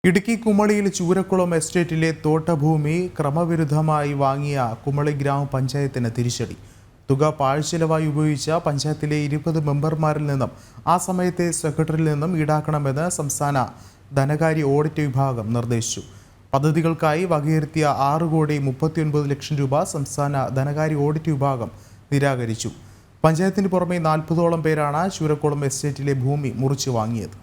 ഇടുക്കി കുമളിയിൽ ചൂരക്കുളം എസ്റ്റേറ്റിലെ തോട്ടഭൂമി ക്രമവിരുദ്ധമായി വാങ്ങിയ കുമളി ഗ്രാമപഞ്ചായത്തിന് തിരിച്ചടി. തുക പാഴ്ചെലവായി ഉപയോഗിച്ച പഞ്ചായത്തിലെ 20 മെമ്പർമാരിൽ നിന്നും ആ സമയത്തെ സെക്രട്ടറിയിൽ നിന്നും ഈടാക്കണമെന്ന് സംസ്ഥാന ധനകാര്യ ഓഡിറ്റ് വിഭാഗം നിർദ്ദേശിച്ചു. പദ്ധതികൾക്കായി വകയിരുത്തിയ 6,39,00,000 രൂപ സംസ്ഥാന ധനകാര്യ ഓഡിറ്റ് വിഭാഗം നിരാകരിച്ചു. പഞ്ചായത്തിന് പുറമെ 40ഓളം പേരാണ് ചൂരക്കുളം എസ്റ്റേറ്റിലെ ഭൂമി മുറിച്ചു വാങ്ങിയത്.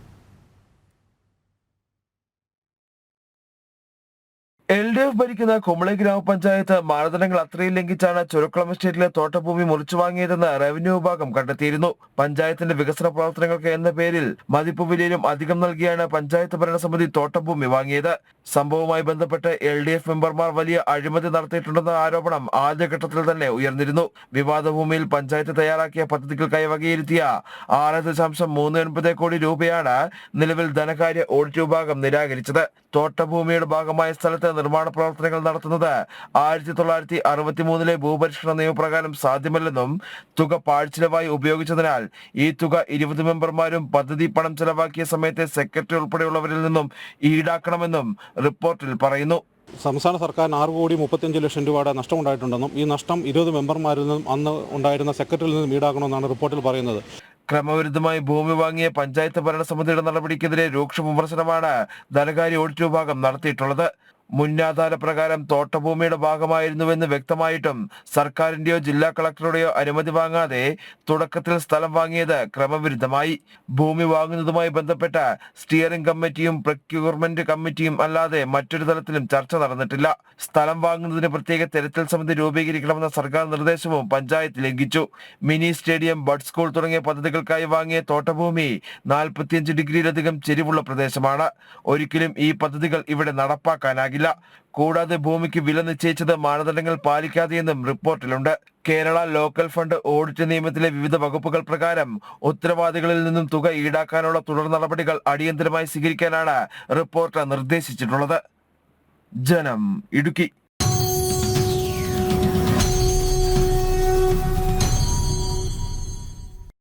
LDF ഭരിക്കുന്ന കുമളി ഗ്രാമപഞ്ചായത്ത് മാനദണ്ഡങ്ങൾ അത്രയും ലംഘിച്ചാണ് ചുരക്കുളം എസ്റ്റേറ്റിലെ തോട്ടഭൂമി മുറിച്ചു വാങ്ങിയതെന്ന് റവന്യൂ വിഭാഗം കണ്ടെത്തിയിരുന്നു. പഞ്ചായത്തിന്റെ വികസന പ്രവർത്തനങ്ങൾക്ക് എന്ന പേരിൽ മതിപ്പ് വിലയിലും അധികം നൽകിയാണ് പഞ്ചായത്ത് ഭരണസമിതി തോട്ടഭൂമി വാങ്ങിയത്. സംഭവവുമായി ബന്ധപ്പെട്ട് LDF മെമ്പർമാർ വലിയ അഴിമതി നടത്തിയിട്ടുണ്ടെന്ന ആരോപണം ആദ്യഘട്ടത്തിൽ തന്നെ ഉയർന്നിരുന്നു. വിവാദ ഭൂമിയിൽ പഞ്ചായത്ത് തയ്യാറാക്കിയ പദ്ധതികൾക്കായി വകയിരുത്തിയ 6.39 കോടി രൂപയാണ് നിലവിൽ ധനകാര്യ ഓഡിറ്റ് വിഭാഗം നിരാകരിച്ചത്. തോട്ടഭൂമിയുടെ ഭാഗമായ സ്ഥലത്ത് നിർമ്മാണ പ്രവർത്തനങ്ങൾ നടത്തുന്നത് 1963 ഭൂപരിഷ്കരണ നിയമപ്രകാരം സാധ്യമല്ലെന്നും തുക പാഴ്ചെലവായി ഉപയോഗിച്ചതിനാൽ ഈ തുക 20 മെമ്പർമാരും പദ്ധതി പണം ചെലവാക്കിയ സമയത്തെ സെക്രട്ടറി ഉൾപ്പെടെയുള്ളവരിൽ നിന്നും ഈടാക്കണമെന്നും റിപ്പോർട്ടിൽ പറയുന്നു. സംസ്ഥാന സർക്കാരിന് 6,35,00,000 രൂപയുടെ നഷ്ടമുണ്ടായിട്ടുണ്ടെന്നും ഈ നഷ്ടം 20 മെമ്പർമാരിൽ നിന്നും അന്ന് ഉണ്ടായിരുന്ന സെക്രട്ടറിയിൽ നിന്നും ഈടാക്കണമെന്നാണ് റിപ്പോർട്ടിൽ പറയുന്നത്. ക്രമവിരുദ്ധമായി ഭൂമി വാങ്ങിയ പഞ്ചായത്ത് ഭരണസമിതിയുടെ നടപടിക്കെതിരെ രൂക്ഷ വിമർശനമാണ് ധനകാര്യ ഓഡിറ്റ് വിഭാഗം നടത്തിയിട്ടുള്ളത്. മുന്നാധാര പ്രകാരം തോട്ടഭൂമിയുടെ ഭാഗമായിരുന്നുവെന്ന് വ്യക്തമായിട്ടും സർക്കാരിന്റെയോ ജില്ലാ കളക്ടറുടെയോ അനുമതി വാങ്ങാതെ തുടക്കത്തിൽ സ്ഥലം വാങ്ങിയത് ക്രമവിരുദ്ധമായി. ഭൂമി വാങ്ങുന്നതുമായി ബന്ധപ്പെട്ട സ്റ്റിയറിംഗ് കമ്മിറ്റിയും പ്രൊക്യൂർമെന്റ് കമ്മിറ്റിയും അല്ലാതെ മറ്റൊരു തലത്തിലും ചർച്ച നടന്നിട്ടില്ല. സ്ഥലം വാങ്ങുന്നതിന് പ്രത്യേക തിരച്ചിൽ സമിതി രൂപീകരിക്കണമെന്ന സർക്കാർ നിർദ്ദേശവും പഞ്ചായത്ത് ലംഘിച്ചു. മിനി സ്റ്റേഡിയം, ബഡ് സ്കൂൾ തുടങ്ങിയ പദ്ധതികൾക്കായി വാങ്ങിയ തോട്ടഭൂമി 45 ഡിഗ്രിയിലധികം ചെരിവുള്ള പ്രദേശമാണ്. ഒരിക്കലും ഈ പദ്ധതികൾ ഇവിടെ നടപ്പാക്കാനാകില്ല. കൂടാതെ ഭൂമിക്ക് വില നിശ്ചയിച്ചത് മാനദണ്ഡങ്ങൾ പാലിക്കാതെയെന്നും റിപ്പോർട്ടിലുണ്ട്. കേരള ലോക്കൽ ഫണ്ട് ഓഡിറ്റ് നിയമത്തിലെ വിവിധ വകുപ്പുകൾ പ്രകാരം ഉത്തരവാദികളിൽ നിന്നും തുക ഈടാക്കാനുള്ള തുടർ നടപടികൾ അടിയന്തരമായി സ്വീകരിക്കാനാണ് റിപ്പോർട്ട് നിർദ്ദേശിച്ചിട്ടുള്ളത്. ജനം, ഇടുക്കി.